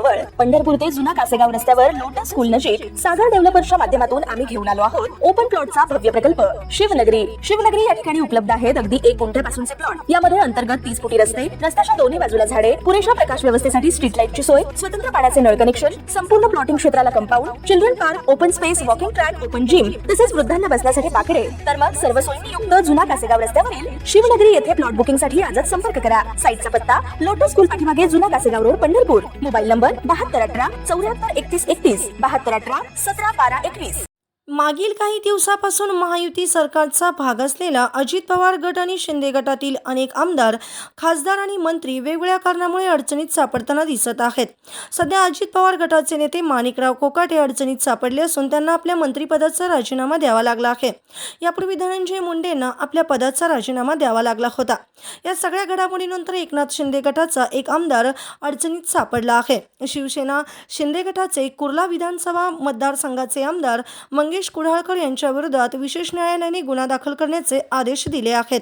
जवळ पंढरपूर ते जुना कासेगाव रस्त्यावर लोटस स्कूल नजीक सागर डेव्हलपर्सच्या माध्यमातून आम्ही घेऊन आलो आहोत ओपन प्लॉटचा भव्य प्रकल्प शिवनगरी। शिवनगरी या ठिकाणी उपलब्ध आहेत अगदी 1 गुंठ्यापासूनचे प्लॉट। यामध्ये अंतर्गत 30 फुटी रस्ते, रस्त्याच्या दोन्ही बाजूला झाडे, पुरेशा प्रकाश व्यवस्थेसाठी स्ट्रीट लाईटची सोय, स्वतंत्र पाण्याचे नळ कनेक्शन, संपूर्ण प्लॉटिंग क्षेत्राला compound, children park, open space, walking track, open gym, तसेच वृद्धांना बसण्यासाठी बाकडे। तर मग सर्व सोयींनी युक्त जुना कासेगाव रस्त्यावरील शिवनगरी येथे प्लॉट बुकिंग साठी आजच संपर्क करा। साईटचा पत्ता लोटस स्कूल पाठीमागे जुना Kasegaon road Pandharpur. Mobile number 7218 74 31 31 7218 17 12 21। मागील काही दिवसापासून महायुती सरकारचा भाग असलेला अजित पवार गट आणि शिंदे गटातील अनेक आमदार, खासदार आणि मंत्री वेगवेगळ्या कारणामुळे अडचणीत सापडताना दिसत आहेत। सध्या अजित पवार गटाचे नेते माणिकराव कोकाटे अडचणीत सापडले असून त्यांना आपल्या मंत्रिपदाचा राजीनामा द्यावा लागला आहे। यापूर्वी धनंजय मुंडेंना आपल्या पदाचा राजीनामा द्यावा लागला होता। या सगळ्या घडामोडीनंतर एकनाथ शिंदे गटाचा एक आमदार अडचणीत सापडला आहे। शिवसेना शिंदे गटाचे कुर्ला विधानसभा मतदारसंघाचे आमदार मंगेश कुडाळकर यांच्या विरोधात विशेष न्यायालयाने गुन्हा दाखल करण्याचे आदेश दिले आहेत।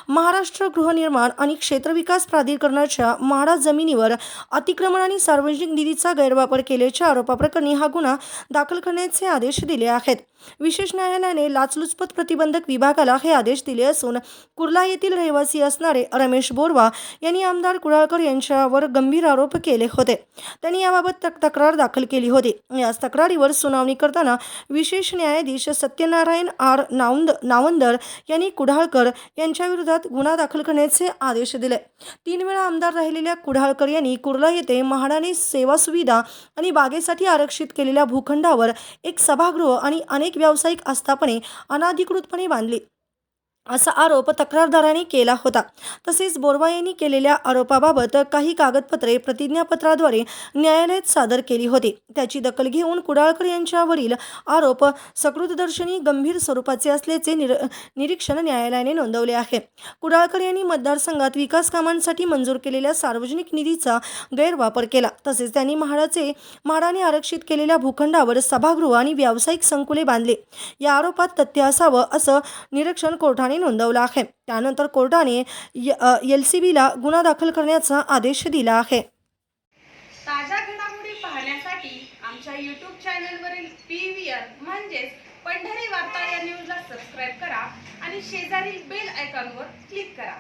महाराष्ट्र गृहनिर्माण आणि क्षेत्रविकास प्राधिकरणाच्या म्हाडा जमिनीवर अतिक्रमण आणि सार्वजनिक निधीचा गैरवापर केल्याच्या आरोपाप्रकरणी हा गुन्हा दाखल करण्याचे आदेश दिले आहेत। विशेष न्यायालयाने लाचलुचपत प्रतिबंधक विभागाला हे आदेश दिले असून कुर्ला येथील रहिवासी असणारे रमेश बोरवा यांनी आमदार कुडाळकर यांच्यावर गंभीर आरोप केले होते। त्यांनी याबाबत तक्रार दाखल केली होती। याच तक्रारीवर सुनावणी करताना विशेष न्यायाधीश सत्यनारायण आर नावंदर यांनी कुडाळकर यांच्या विरोधात गुन्हा दाखल करण्याचे आदेश दिले। 3 वेळा आमदार राहिलेल्या कुडाळकर यांनी कुर्ला येथे म्हाडाने सेवा सुविधा आणि बागेसाठी आरक्षित केलेल्या भूखंडावर एक सभागृह आणि अनेक व्यावसायिक आस्थापने अनाधिकृतपणे बांधली असा आरोप तक्रारदारांनी केला होता। तसेच बोरवा यांनी केलेल्या आरोपाबाबत काही कागदपत्रे प्रतिज्ञापत्राद्वारे न्यायालयात सादर केली होती। त्याची दखल घेऊन कुडाळकर यांच्यावरील आरोप सकृतदर्शनी गंभीर स्वरूपाचे असल्याचे निरीक्षण न्यायालयाने नोंदवले आहे। कुडाळकर यांनी मतदारसंघात विकास कामांसाठी मंजूर केलेल्या सार्वजनिक निधीचा गैरवापर केला। तसेच त्यांनी म्हाडाने आरक्षित केलेल्या भूखंडावर सभागृह आणि व्यावसायिक संकुले बांधले। या आरोपात तथ्य असावं असं निरीक्षण कोर्टाने नोंदवला आहे। त्यानंतर कोर्टाने LCBला गुन्हा दाखल करण्याचा आदेश दिला आहे। ताज्या घडामोडी पाहण्यासाठी आमच्या YouTube चॅनलवरील PVR म्हणजेच पंढरी वार्ता या न्यूजला सबस्क्राइब करा आणि शेजारील बेल आयकॉनवर क्लिक करा।